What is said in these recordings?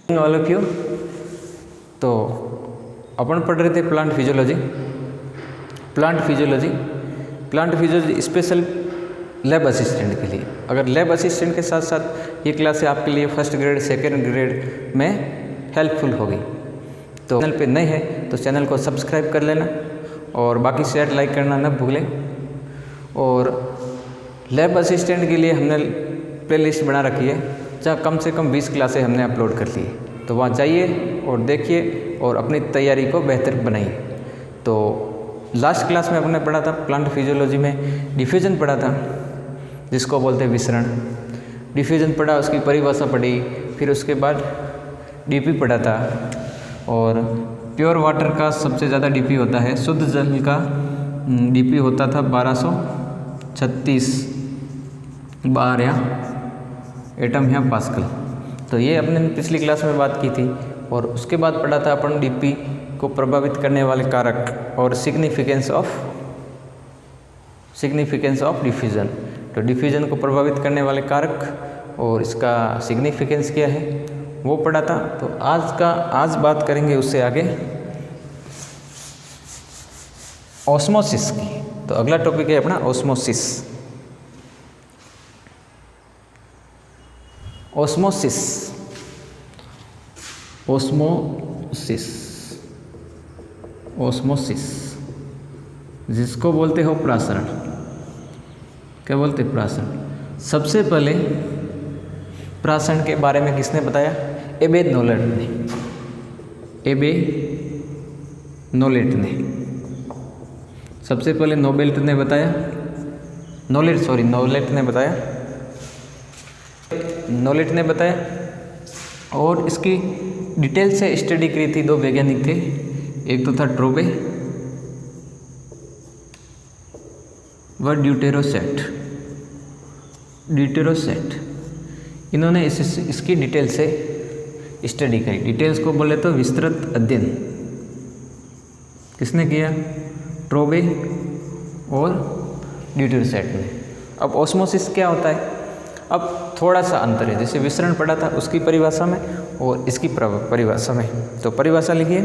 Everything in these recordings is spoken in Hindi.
All of you. तो अपन पढ़ रहे थे plant physiology special lab assistant के लिए। अगर लैब असिस्टेंट के साथ साथ ये क्लास आपके लिए फर्स्ट ग्रेड सेकेंड ग्रेड में हेल्पफुल होगी। तो चैनल पे नए हैं तो चैनल को सब्सक्राइब कर लेना और बाकी शेयर लाइक करना न भूलें। और लैब असिस्टेंट के लिए हमने प्लेलिस्ट बना रखी है जहाँ कम से कम 20 क्लासें हमने अपलोड कर ली है। तो वहाँ जाइए और देखिए और अपनी तैयारी को बेहतर बनाइए। तो लास्ट क्लास में हमने पढ़ा था प्लांट फिजियोलॉजी में डिफ्यूजन पढ़ा था, जिसको बोलते हैं विसरण। डिफ्यूजन पढ़ा, उसकी परिभाषा पढ़ी, फिर उसके बाद डीपी पढ़ा था। और प्योर वाटर का सबसे ज़्यादा डीपी होता है, शुद्ध जल का डीपी होता था 1236 बार या एटम या पास्कल। तो ये अपने पिछली क्लास में बात की थी। और उसके बाद पढ़ा था अपन डीपी को प्रभावित करने वाले कारक और सिग्निफिकेंस ऑफ डिफ्यूजन। तो डिफ्यूजन को प्रभावित करने वाले कारक और इसका सिग्निफिकेंस क्या है वो पढ़ा था। तो आज बात करेंगे उससे आगे ऑस्मोसिस की। तो अगला टॉपिक है अपना ऑस्मोसिस। जिसको बोलते हो प्रासरण। क्या बोलते हैं? प्रासरण। सबसे पहले प्रासरण के बारे में किसने बताया? एबे नोलेट ने। सबसे पहले नोलेट ने बताया और इसकी डिटेल से स्टडी करी थी। 2 वैज्ञानिक थे, एक तो था ट्रोबे व ड्यूटेरोसेट। इन्होंने इसकी डिटेल से स्टडी करी। डिटेल्स को बोले तो विस्तृत अध्ययन किसने किया? ट्रोबे और ड्यूटेरोसेट ने। अब ऑस्मोसिस क्या होता है? अब थोड़ा सा अंतर है। जैसे विसरण पढ़ा था उसकी परिभाषा में और इसकी परिभाषा में। तो परिभाषा लिखिए।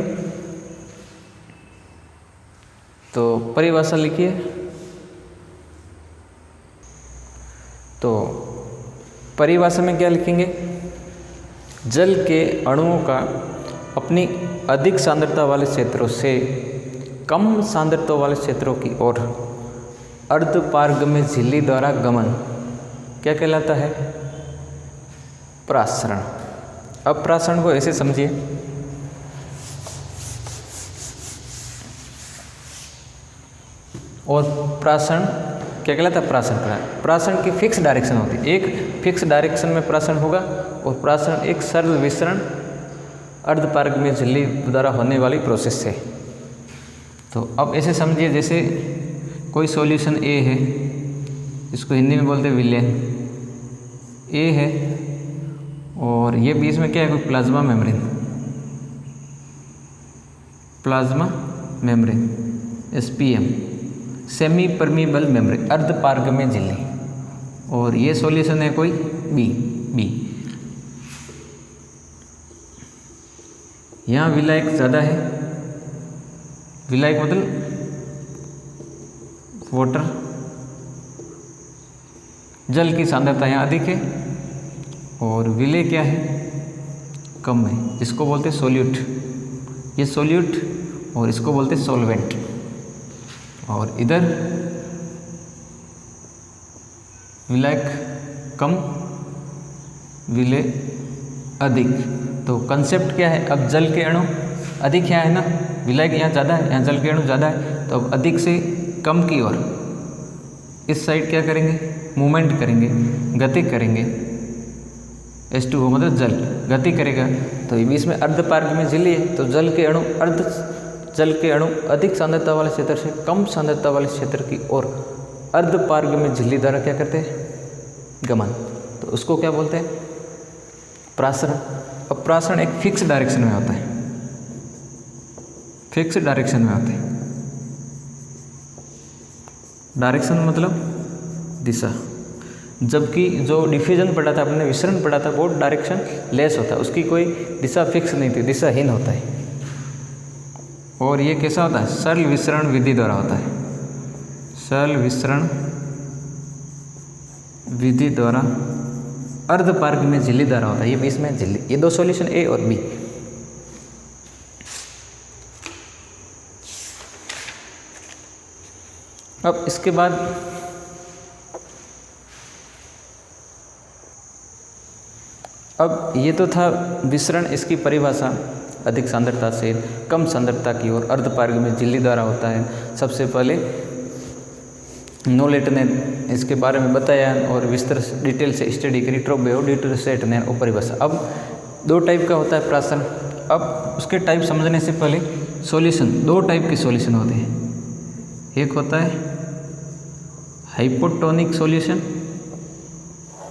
तो परिभाषा में क्या लिखेंगे? जल के अणुओं का अपनी अधिक सांद्रता वाले क्षेत्रों से कम सांद्रता वाले क्षेत्रों की ओर अर्धपारगम्य झिल्ली द्वारा गमन क्या कहलाता है? प्रासरण। अब प्रासरण को ऐसे समझिए, और प्रासरण क्या कहलाता है? प्रासरण की फिक्स डायरेक्शन होती है। एक फिक्स डायरेक्शन में प्रासरण होगा और प्रासरण एक सरल विसरण अर्धपारगम्य झिल्ली द्वारा होने वाली प्रोसेस है। तो अब ऐसे समझिए, जैसे कोई सॉल्यूशन ए है, इसको हिंदी में बोलते हैं विलेन। ए है और ये बीच में क्या है? कोई plasma membrane SPM, semi permeable membrane, अर्धपारगम्य झिल्ली। और ये सॉल्यूशन है कोई बी। यहाँ विलायक ज़्यादा है। विलायक मतलब वाटर, जल की सांद्रता यहाँ अधिक है और विलेय क्या है? कम है, जिसको बोलते हैं सोल्यूट। ये सोल्यूट और इसको बोलते हैं सॉल्वेंट। और इधर विलायक कम, विलेय अधिक। तो कंसेप्ट क्या है? अब जल के अणु अधिक यहाँ है ना, विलायक यहाँ ज़्यादा है, यहाँ जल के अणु ज़्यादा है। तो अब अधिक से कम की ओर इस साइड क्या करेंगे? मूवमेंट करेंगे, गति करेंगे। H2O मतलब जल गति करेगा। तो ये बीच में अर्धपारगम्य झिल्ली है। तो जल के अणु अधिक सांद्रता वाले क्षेत्र से कम सांद्रता वाले क्षेत्र की ओर अर्धपारगम्य झिल्ली द्वारा क्या करते हैं? गमन। तो उसको क्या बोलते हैं? प्रासरण। अब प्रासरण एक फिक्स डायरेक्शन में होता है। डायरेक्शन मतलब दिशा। जबकि जो डिफ्यूजन पढ़ा था आपने, विसरण पढ़ा था, वो डायरेक्शन लेस होता है, उसकी कोई दिशा फिक्स नहीं थी, दिशाहीन होता है। और ये कैसा होता है? सरल विसरण विधि द्वारा होता है, सरल विसरण विधि द्वारा अर्धपार्ग में झिल्ली द्वारा होता है। ये इसमें झिल्ली, ये दो सॉल्यूशन ए और बी। अब इसके बाद अब ये तो था विसरण, इसकी परिभाषा अधिक सांद्रता से कम सांद्रता की ओर अर्धपार्ग में झिल्ली द्वारा होता है। सबसे पहले नोलेट ने इसके बारे में बताया और विस्तृत डिटेल से स्टडी करी, ट्रोबे डिटरसेट ने और परिभाषा। अब दो टाइप का होता है प्राशन। अब उसके टाइप समझने से पहले सॉल्यूशन, दो टाइप के सॉल्यूशन होते हैं। एक होता है हाइपोटोनिक सॉल्यूशन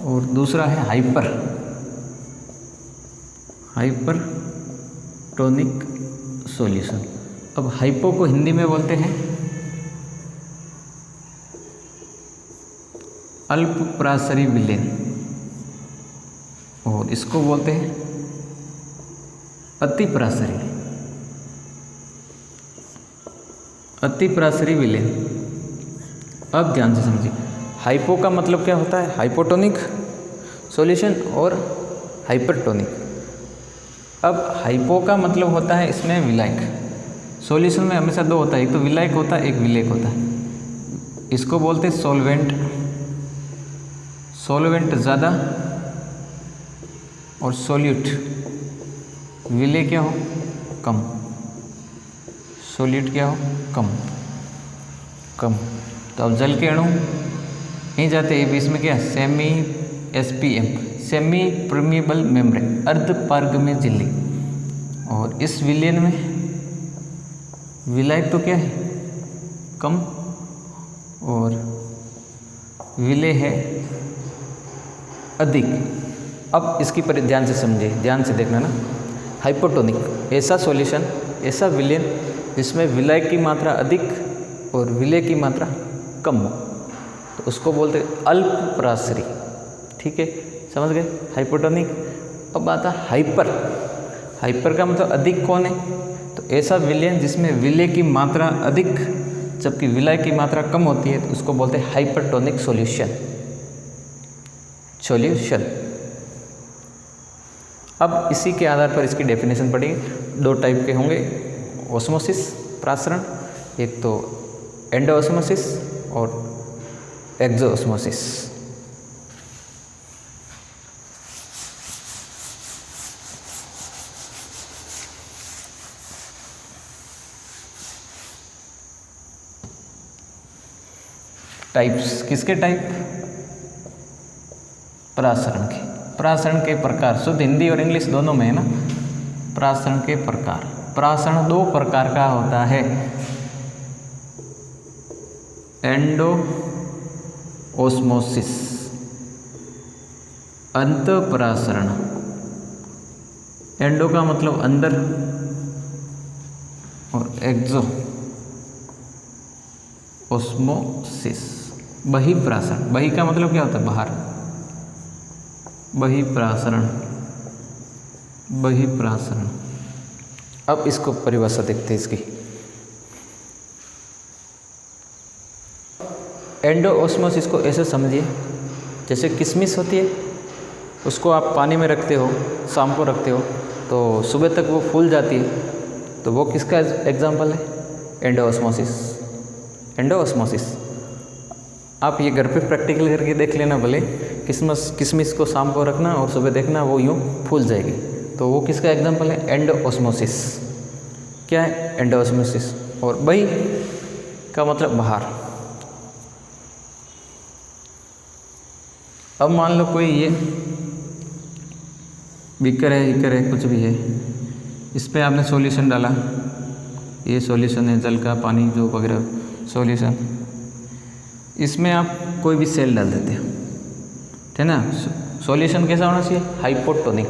और दूसरा है हाइपरटोनिक सॉल्यूशन। अब हाइपो को हिंदी में बोलते हैं अल्प प्रासरी विलयन और इसको बोलते हैं अति प्रासरी विलयन। अब ध्यान से समझिए, हाइपो का मतलब क्या होता है? हाइपोटोनिक सॉल्यूशन और हाइपरटोनिक। अब हाइपो का मतलब होता है इसमें विलायक। सॉल्यूशन में हमेशा दो होता है, एक तो विलायक होता है, एक विलेयक होता है। इसको बोलते हैं सॉल्वेंट ज़्यादा और सॉल्यूट विलेय क्या हो? कम। सॉल्यूट क्या हो? कम। तो अब जल के अणु नहीं जाते हैं, बीच में क्या? Semi SPM, semi permeable membrane, अर्धपार्ग में झिल्ली। और इस विलयन में विलायक तो क्या है? कम, और विलेय है अधिक। अब इसकी पर ध्यान से समझिए, ध्यान से देखना ना। हाइपोटोनिक ऐसा सॉल्यूशन, ऐसा विलयन जिसमें विलायक की मात्रा अधिक और विलेय की मात्रा कम हो, तो उसको बोलते हैं अल्प प्रासरी। ठीक है, समझ गए? हाइपोटोनिक। अब आता हाइपर का मतलब अधिक कौन है? तो ऐसा विलयन जिसमें विलेय की मात्रा अधिक जबकि विलाय की मात्रा कम होती है, तो उसको बोलते हैं हाइपरटोनिक सॉल्यूशन। अब इसी के आधार पर इसकी डेफिनेशन पढ़ेंगे। दो टाइप के होंगे ऑस्मोसिस प्रासरण, एक तो एंडोऑस्मोसिस और एक्सोऑस्मोसिस। टाइप्स किसके? टाइप प्रासरण के। प्रासरण के प्रकार शुद्ध हिंदी और इंग्लिश दोनों में है ना। प्रासरण के प्रकार, प्रासरण दो प्रकार का होता है, एंडोऑस्मोसिस अंतःप्रासरण। एंडो का मतलब अंदर और एक्सोऑस्मोसिस बहिप्रासरण। बहि का मतलब क्या होता है? बाहर। बहिप्रासरण। अब इसको परिभाषा देखते हैं इसकी। एंडोऑस्मोसिस को ऐसे समझिए जैसे किशमिश होती है, उसको आप पानी में रखते हो, शाम को रखते हो, तो सुबह तक वो फूल जाती है, तो वो किसका एग्जाम्पल है? एंडोऑस्मोसिस। आप ये घर पे प्रैक्टिकल करके देख लेना भले। किशमिश को शाम को रखना और सुबह देखना वो यूँ फूल जाएगी, तो वो किसका एग्जाम्पल है? एंडोऑस्मोसिस। क्या है? एंडोऑस्मोसिस। और बही का मतलब बाहर। अब मान लो कोई ये बीकर है, कुछ भी है, इस पर आपने सॉल्यूशन डाला, ये सॉल्यूशन है जल का, पानी जो वगैरह सॉल्यूशन, इसमें आप कोई भी सेल डाल देते हो, है ना। सॉल्यूशन कैसा होना चाहिए? हाइपोटोनिक।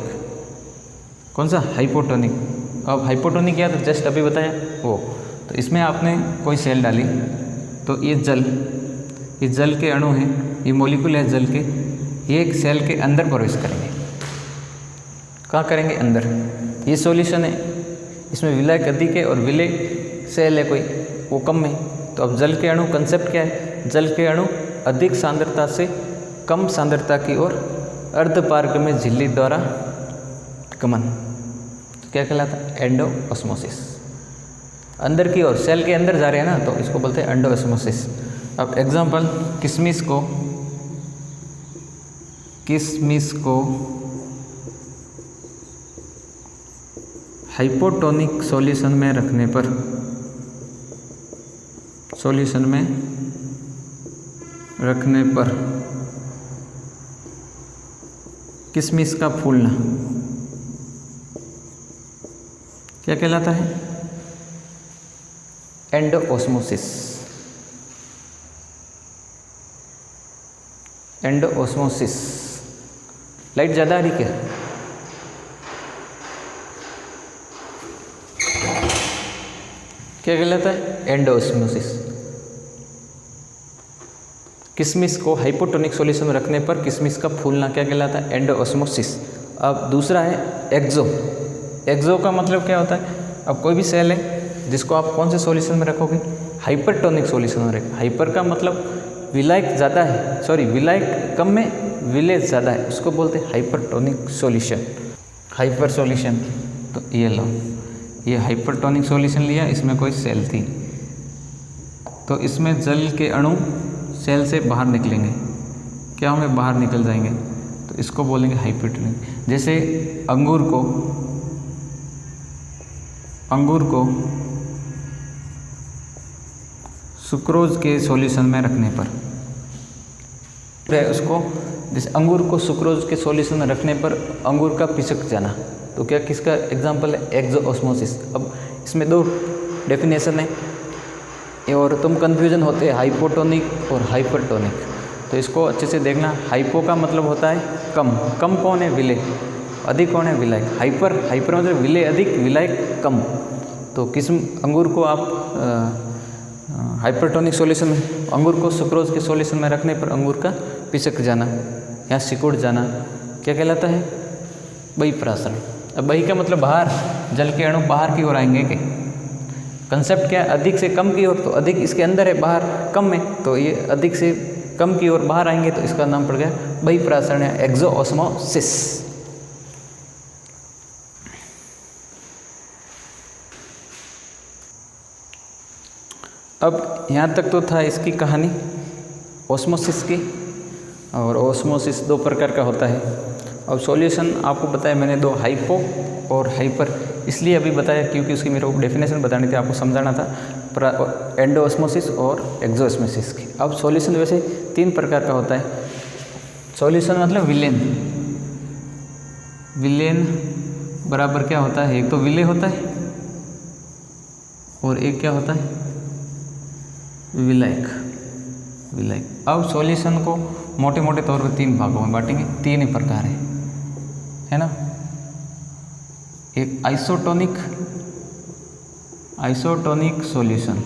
कौन सा? हाइपोटोनिक। अब हाइपोटोनिक क्या था? जस्ट अभी बताया वो। तो इसमें आपने कोई सेल डाली, तो ये जल ये जल के अणु हैं, ये मॉलिक्यूल है जल के, ये एक सेल के अंदर प्रवेश करेंगे। कहाँ करेंगे? अंदर। ये सॉल्यूशन है, इसमें विलायक अधिक है और विलेय सेल है कोई, वो कम है। तो अब जल के अणु कंसेप्ट क्या है? जल के अणु अधिक सांद्रता से कम सांद्रता की ओर अर्धपारगम्य झिल्ली द्वारा गमन, क्या कहलाता है? एंडोऑस्मोसिस। अंदर की ओर, सेल के अंदर जा रहे हैं ना, तो इसको बोलते हैं एंडोऑस्मोसिस। अब एग्जांपल, किशमिश को हाइपोटोनिक सॉल्यूशन में रखने पर किशमिश का फूलना क्या कहलाता है? एंडोऑस्मोसिस। एंडोऑस्मोसिस। लाइट ज़्यादा आ रही क्या? क्या कहलाता है? एंडोऑस्मोसिस। किशमिश को हाइपोटोनिक सॉल्यूशन में रखने पर किशमिश का फूलना क्या कहलाता है? एंडोऑस्मोसिस। अब दूसरा है एक्सो। एक्सो का मतलब क्या होता है? अब कोई भी सेल है जिसको आप कौन से सॉल्यूशन में रखोगे? हाइपरटोनिक सॉल्यूशन में रखोगे। हाइपर का मतलब विलायक ज़्यादा है, सॉरी विलायक कम में विलेय ज़्यादा है, उसको बोलते हैं हाइपरटोनिक सॉल्यूशन। हाइपर सॉल्यूशन, तो ये लो, ये हाइपरटोनिक सॉल्यूशन लिया, इसमें कोई सेल थी, तो इसमें जल के अणु सेल से बाहर निकलेंगे, क्या होंगे? बाहर निकल जाएंगे, तो इसको बोलेंगे हाइपरटोनिक। जैसे अंगूर को सुक्रोज के सॉल्यूशन में रखने पर, उसको जैसे अंगूर को सुक्रोज के सॉल्यूशन में रखने पर अंगूर का पिसक जाना, तो क्या किसका एग्जाम्पल है? एक्सोऑस्मोसिस। अब इसमें दो डेफिनेशन है और तुम कंफ्यूजन होते हैं हाइपोटोनिक और हाइपरटोनिक, तो इसको अच्छे से देखना। हाइपो का मतलब होता है कम। कम कौन है? विलेय। अधिक कौन है? विलायक। हाइपर मतलब विलेय अधिक, विलायक कम। तो किस्म अंगूर को आप हाइपरटोनिक सॉल्यूशन में, अंगूर को सुक्रोज के सॉल्यूशन में रखने पर अंगूर का पिसक जाना या सिकुड़ जाना क्या कहलाता है? बहिःप्रासरण। अब बहि का मतलब बाहर, जल के अणु बाहर की ओर आएंगे कि कंसेप्ट क्या है? अधिक से कम की ओर, तो अधिक इसके अंदर है, बाहर कम है, तो ये अधिक से कम की ओर बाहर आएंगे, तो इसका नाम पड़ गया बहिःप्रासरण या एक्सोऑस्मोसिस। अब यहाँ तक तो था इसकी कहानी ऑस्मोसिस की, और ऑस्मोसिस दो प्रकार का होता है। अब सॉल्यूशन आपको बताया मैंने, दो, हाइपो और हाइपर, इसलिए अभी बताया क्योंकि उसकी मेरे को डेफिनेशन बतानी थी, आपको समझाना था, एंडोऑस्मोसिस और एक्सोऑस्मोसिस की। अब सॉल्यूशन वैसे तीन प्रकार का होता है। सॉल्यूशन मतलब विलेन बराबर क्या होता है? एक तो विलेय होता है और एक क्या होता है? विलायक। अब सॉल्यूशन को मोटे मोटे तौर पर तीन भागों में बांटेंगे, तीन ही प्रकार है ना। एक आइसोटोनिक सॉल्यूशन।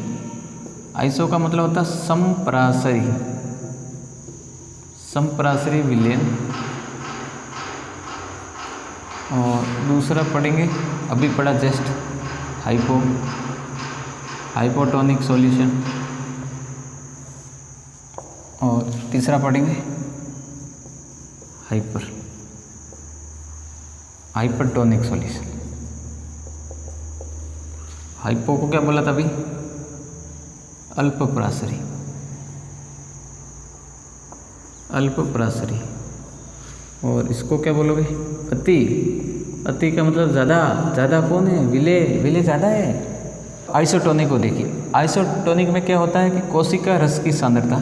आइसो का मतलब होता है संपरासरी विलयन, और दूसरा पढ़ेंगे अभी पढ़ा जस्ट हाइपोटोनिक सॉल्यूशन, और तीसरा पढ़ेंगे हाइपरटोनिक सॉल्यूशन। हाइपो को क्या बोला था अभी? अल्पप्रासरी। और इसको क्या बोलोगे? अति का मतलब ज़्यादा कौन है? विलेय ज़्यादा है। आइसोटोनिक को देखिए, आइसोटोनिक में क्या होता है कि कोशिका रस की सांद्रता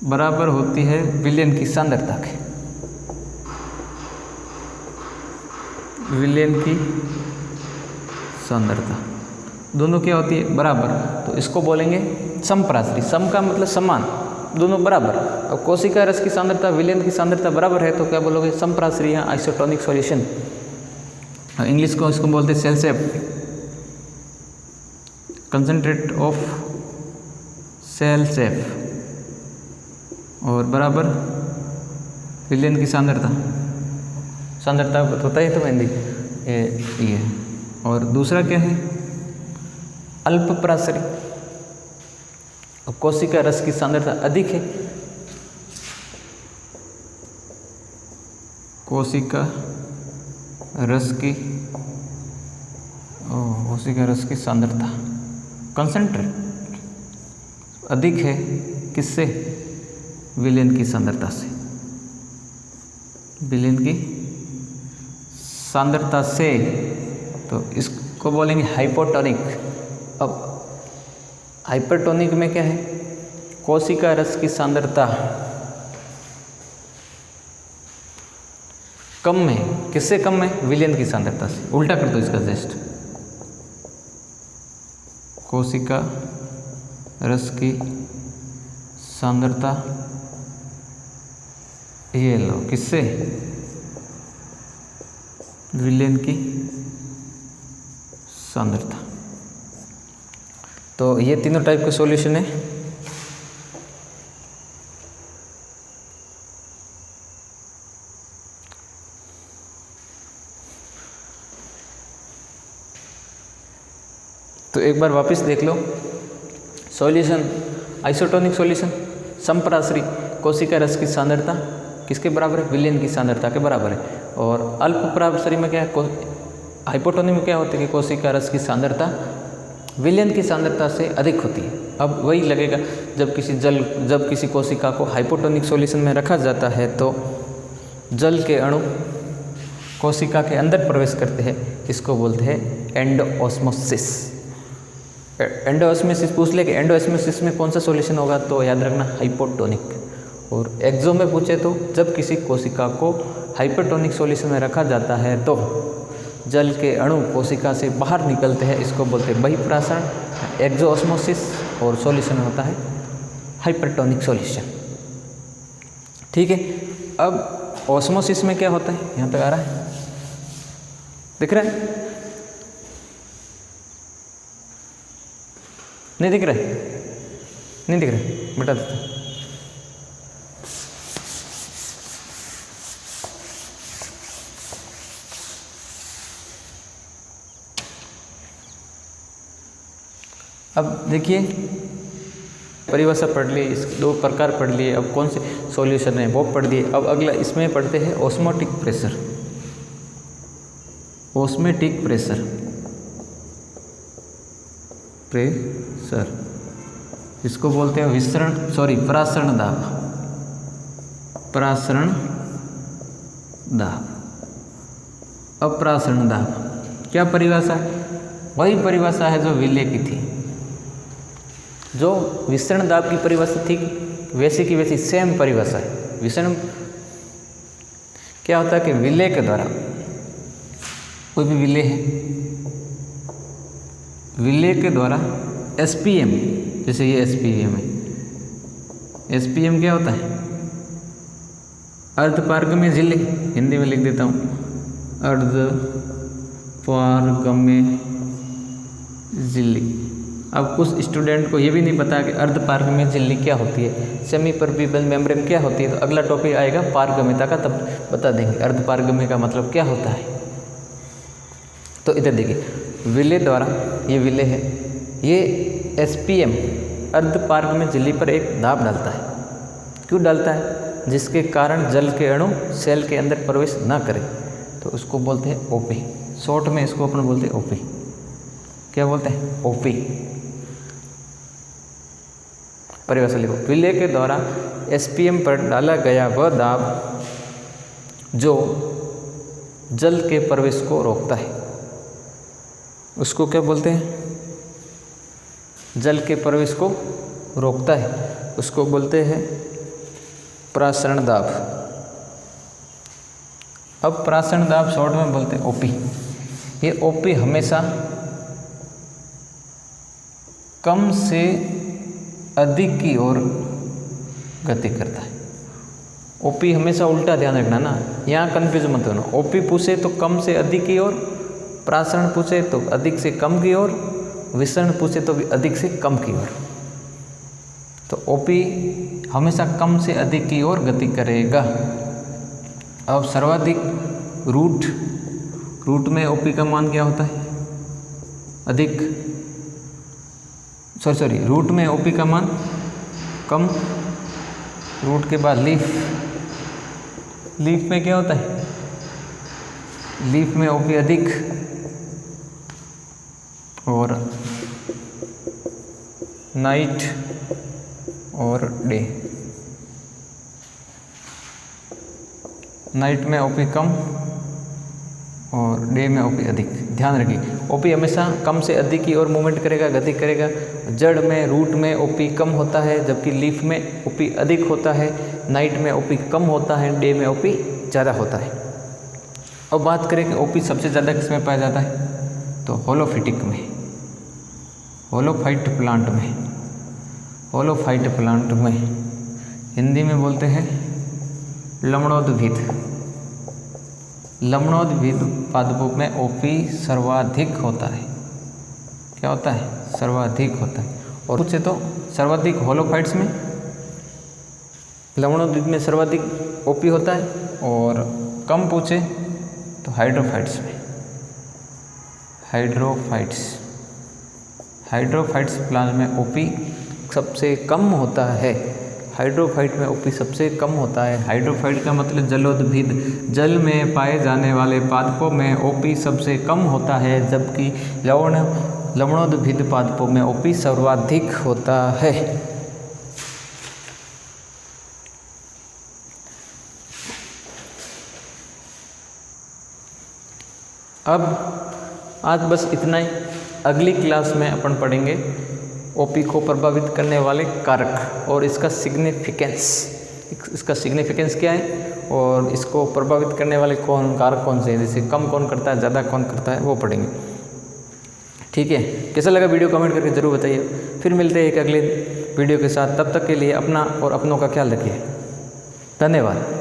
बराबर होती है विलयन की सांद्रता के। विलयन की सांद्रता दोनों क्या होती है? बराबर। तो इसको बोलेंगे समप्रासरी। सम का मतलब समान, दोनों बराबर। अब कोशिका रस की सांद्रता विलयन की सांद्रता बराबर है, तो क्या बोलोगे? समप्रासरी या आइसोटोनिक सॉल्यूशन। इंग्लिश को इसको बोलते हैं cell shape, concentrate of cell shape, और बराबर विलेन की सांद्रता होता है तो हिंदी ये। और दूसरा क्या है, अल्प परासरी। अब कोशिका रस की सांद्रता अधिक है, कोशिका रस की सांद्रता कंसंट्रेट अधिक है किससे, विलेन की सांद्रता से, विलेन की सांद्रता से। तो इसको बोलेंगे हाइपोटोनिक। अब हाइपरटोनिक में क्या है, कोशिका रस की सांद्रता कम है, किससे कम है, विलेन की सांद्रता से। उल्टा कर दो इसका जस्ट, कोशिका रस की सांद्रता ये लो किससे, विलेन की सांद्रता। तो ये तीनों टाइप के सॉल्यूशन है। तो एक बार वापस देख लो, सॉल्यूशन आइसोटोनिक सॉल्यूशन समपरासरी, कोशिका रस की सांद्रता किसके बराबर है, विलेन की सांद्रता के बराबर है। और अल्प परासरी में क्या है, हाइपोटोनिक में क्या होता है कि कोशिका रस की सांद्रता विलेन की सांद्रता से अधिक होती है। अब वही लगेगा जब किसी कोशिका को हाइपोटोनिक सॉल्यूशन में रखा जाता है तो जल के अणु कोशिका के अंदर प्रवेश करते हैं, इसको बोलते हैं एंडोऑस्मोसिस। एंडोऑस्मोसिस पूछ ले कि एंडोऑस्मोसिस में कौन सा सॉल्यूशन होगा, तो याद रखना हाइपोटोनिक। और एक्सो में पूछे तो जब किसी कोशिका को हाइपरटोनिक सॉल्यूशन में रखा जाता है तो जल के अणु कोशिका से बाहर निकलते हैं, इसको बोलते हैं बहिःप्रासरण, एक्सोऑस्मोसिस, और सॉल्यूशन होता है हाइपरटोनिक सॉल्यूशन। ठीक है। अब ऑस्मोसिस में क्या होता है, यहाँ तक आ रहा है, दिख रहा है, नहीं दिख रहा है, नहीं दिख रहा है, बता देता हूँ। अब देखिए परिभाषा पढ़ ली, इस दो प्रकार पढ़ लिए, अब कौन से सॉल्यूशन है वो पढ़ दिए। अब अगला इसमें पढ़ते हैं ऑस्मोटिक प्रेशर। ऑस्मेटिक प्रेशर इसको बोलते हैं परासरण दाब। परासरण दाब, अपरासरण दाब क्या परिभाषा है, वही परिभाषा है जो विले की थी। जो विसरण दाब की परिभाषा थी वैसी की वैसी सेम परिभाषा है। विसरण क्या होता है कि विले के द्वारा, कोई भी विले है, विले के द्वारा एसपीएम, जैसे ये एसपीएम है, एसपीएम क्या होता है, अर्धपारगम्य झिल्ली, हिंदी में लिख देता हूँ, अर्धपारगम्य झिल्ली। अब कुछ स्टूडेंट को ये भी नहीं पता कि अर्धपारगम्य झिल्ली क्या होती है, सेमी परमीबल मेम्ब्रेन क्या होती है। तो अगला टॉपिक आएगा पारगम्यता का, तब बता देंगे अर्धपारगम्य का मतलब क्या होता है। तो इधर देखिए, विले द्वारा, ये विले है, ये एसपीएम अर्धपारगम्य झिल्ली पर एक दाब डालता है। क्यों डालता है, जिसके कारण जल के अणु सेल के अंदर प्रवेश ना करें, तो उसको बोलते हैं ओपी। शॉर्ट में इसको अपन बोलते हैं ओपी। क्या बोलते हैं, ओपी। परिभाषा लिखो, विले के द्वारा एसपीएम पर डाला गया वह दाब जो जल के प्रवेश को रोकता है, उसको क्या बोलते हैं, जल के प्रवेश को रोकता है, उसको बोलते हैं प्रासरण दाब। अब प्रासरण दाब शॉर्ट में बोलते हैं ओपी। ये ओपी हमेशा कम से अधिक की ओर गति करता है। ओपी हमेशा उल्टा ध्यान रखना ना, यहाँ कन्फ्यूज मत होना। ओपी पूछे तो कम से अधिक की ओर प्रासरण पूछे तो अधिक से कम की ओर, विसरण पूछे तो भी अधिक से कम की ओर। तो OP हमेशा कम से अधिक की ओर गति करेगा। अब सर्वाधिक रूट में OP का मान क्या होता है? अधिक, सॉरी रूट में OP का मान कम, रूट के बाद लीफ में क्या होता है? लीफ में OP अधिक और नाइट और डे। नाइट में OP कम और डे में OP अधिक। ध्यान रखिए, OP हमेशा कम से अधिक की ओर मूवमेंट करेगा, गति करेगा। जड़ में रूट में OP कम होता है, जबकि लीफ में OP अधिक होता है। नाइट में OP कम होता है, डे में OP ज़्यादा होता है। अब बात करें कि OP सबसे ज़्यादा किस में पाया जाता है, तो होलोफिटिक में, होलोफाइट प्लांट में, हिंदी में बोलते हैं लवणोद्भिद पादपों में OP सर्वाधिक होता है। क्या होता है? सर्वाधिक होता है। और पूछे तो सर्वाधिक होलोफाइट्स में, लवणोद्भिद में सर्वाधिक OP होता है, और कम पूछे तो हाइड्रोफाइट्स में, हाइड्रोफाइट्स प्लांट में OP सबसे कम होता है। हाइड्रोफाइट में OP सबसे कम होता है। हाइड्रोफाइट का मतलब जलोद्भिद, जल में पाए जाने वाले पादपों में OP सबसे कम होता है, जबकि लवणोद्भिद पादपों में OP सर्वाधिक होता है। अब आज बस इतना ही। अगली क्लास में अपन पढ़ेंगे OP को प्रभावित करने वाले कारक और इसका सिग्निफिकेंस क्या है, और इसको प्रभावित करने वाले कारक कौन से हैं, जैसे कम कौन करता है, ज़्यादा कौन करता है, वो पढ़ेंगे। ठीक है, कैसा लगा वीडियो कमेंट करके ज़रूर बताइए। फिर मिलते हैं एक अगले वीडियो के साथ, तब तक के लिए अपना और अपनों का ख्याल रखिए। धन्यवाद।